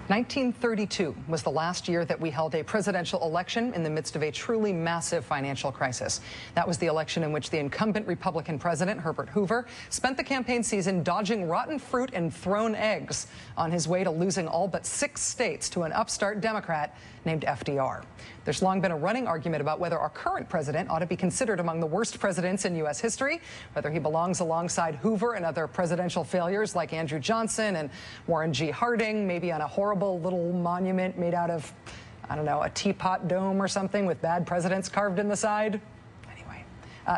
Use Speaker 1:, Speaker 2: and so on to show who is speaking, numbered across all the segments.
Speaker 1: 1932 was the last year that we held a presidential election in the midst of a truly massive financial crisis. That was the election in which the incumbent Republican president, Herbert Hoover, spent the campaign season dodging rotten fruit and thrown eggs on his way to losing all but 6 states to an upstart Democrat named FDR. There's long been a running argument about whether our current president ought to be considered among the worst presidents in U.S. history, whether he belongs alongside Hoover and other presidential failures like Andrew Johnson and Warren G. Harding, maybe on a horrible little monument made out of, I don't know, a teapot dome or something with bad presidents carved in the side.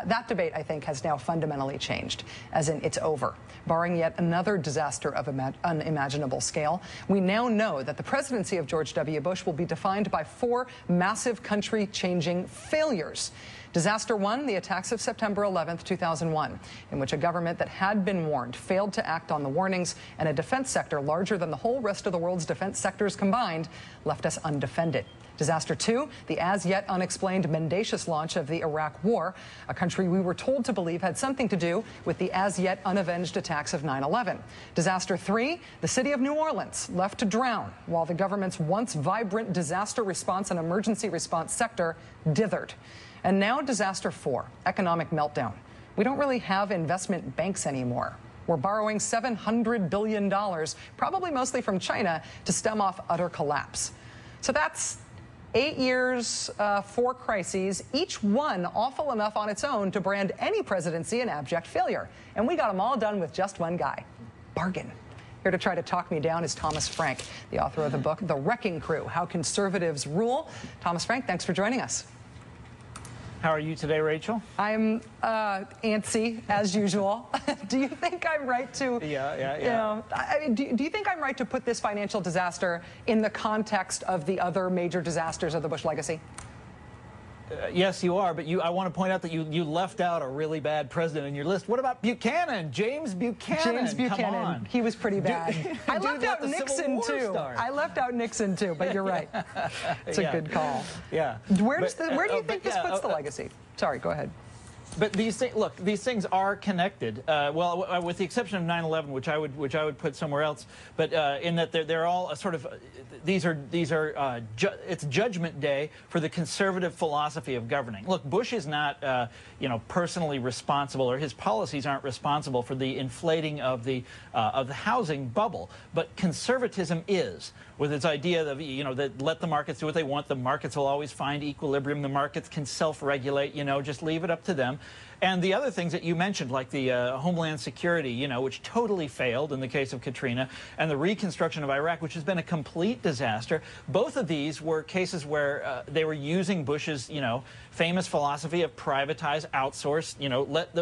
Speaker 1: That debate, I think, has now fundamentally changed, as in it's over. Barring yet another disaster of unimaginable scale, we now know that the presidency of George W. Bush will be defined by 4 massive country-changing failures. Disaster 1, the attacks of September 11th, 2001, in which a government that had been warned failed to act on the warnings, and a defense sector larger than the whole rest of the world's defense sectors combined left us undefended. Disaster 2, the as-yet unexplained mendacious launch of the Iraq War, a country we were told to believe had something to do with the as-yet unavenged attacks of 9/11. Disaster 3, the city of New Orleans, left to drown while the government's once vibrant disaster response and emergency response sector dithered. And now Disaster 4, economic meltdown. We don't really have investment banks anymore. We're borrowing $700 billion, probably mostly from China, to stem off utter collapse. So that's 8 years, 4 crises, each one awful enough on its own to brand any presidency an abject failure. And we got them all done with just one guy. Bargain. Here to try to talk me down is Thomas Frank, the author of the book, The Wrecking Crew, How Conservatives Rule. Thomas Frank, thanks for joining us.
Speaker 2: How are you today, Rachel?
Speaker 1: I'm antsy, as usual. Do you think I'm right to... do you think I'm right to put this financial disaster in the context of the other major disasters of the Bush legacy?
Speaker 2: Yes, you are, but I want to point out that you left out a really bad president in your list. What about Buchanan? James Buchanan.
Speaker 1: James Buchanan. Come on. He was pretty bad. I left out Nixon, too. I left out Nixon, too, but you're right. It's a good call.
Speaker 2: Yeah.
Speaker 1: Where do you think this puts the legacy? Sorry, go ahead.
Speaker 2: But these things, look, these things are connected. Well, with the exception of 9/11, which I would put somewhere else. But in that they're all sort of it's Judgment Day for the conservative philosophy of governing. Look, Bush is not personally responsible, or his policies aren't responsible for the inflating of the housing bubble. But conservatism is, with its idea of that let the markets do what they want. The markets will always find equilibrium. The markets can self-regulate. Just leave it up to them. And the other things that you mentioned, like the Homeland Security, which totally failed in the case of Katrina, and the reconstruction of Iraq, which has been a complete disaster. Both of these were cases where they were using Bush's, famous philosophy of privatize, outsource,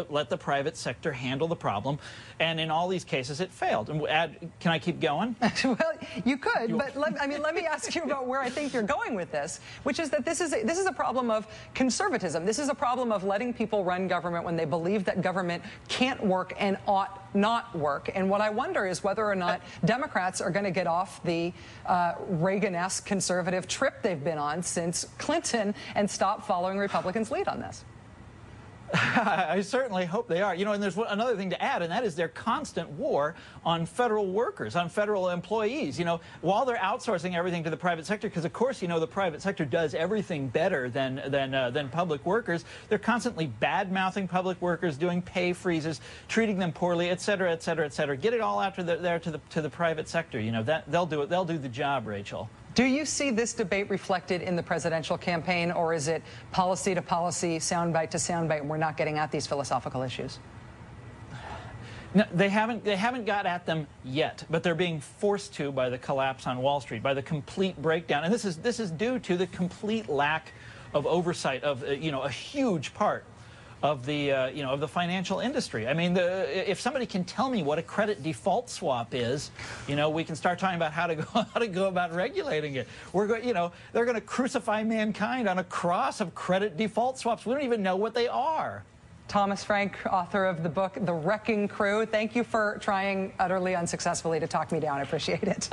Speaker 2: let the private sector handle the problem. And in all these cases, it failed. And can I keep going?
Speaker 1: Well, you could, but let me ask you about where I think you're going with this, which is that this is a problem of conservatism. This is a problem of letting people run government when they believe that government can't work and ought not work. And what I wonder is whether or not Democrats are going to get off the Reagan-esque conservative trip they've been on since Clinton and stop following Republicans' lead on this.
Speaker 2: I certainly hope they are. And there's another thing to add, and that is their constant war on federal workers, on federal employees. While they're outsourcing everything to the private sector, because of course, the private sector does everything better than public workers. They're constantly bad-mouthing public workers, doing pay freezes, treating them poorly, et cetera, et cetera, et cetera. Get it all out to the private sector. They'll do it. They'll do the job, Rachel.
Speaker 1: Do you see this debate reflected in the presidential campaign, or is it policy to policy, soundbite to soundbite, and we're not getting at these philosophical issues?
Speaker 2: No, they haven't got at them yet, but they're being forced to by the collapse on Wall Street, by the complete breakdown, and this is due to the complete lack of oversight of a huge part of the of the financial industry. I mean, if somebody can tell me what a credit default swap is, we can start talking about how to go about regulating it. They're going to crucify mankind on a cross of credit default swaps. We don't even know what they are.
Speaker 1: Thomas Frank, author of the book The Wrecking Crew. Thank you for trying utterly unsuccessfully to talk me down. I appreciate it.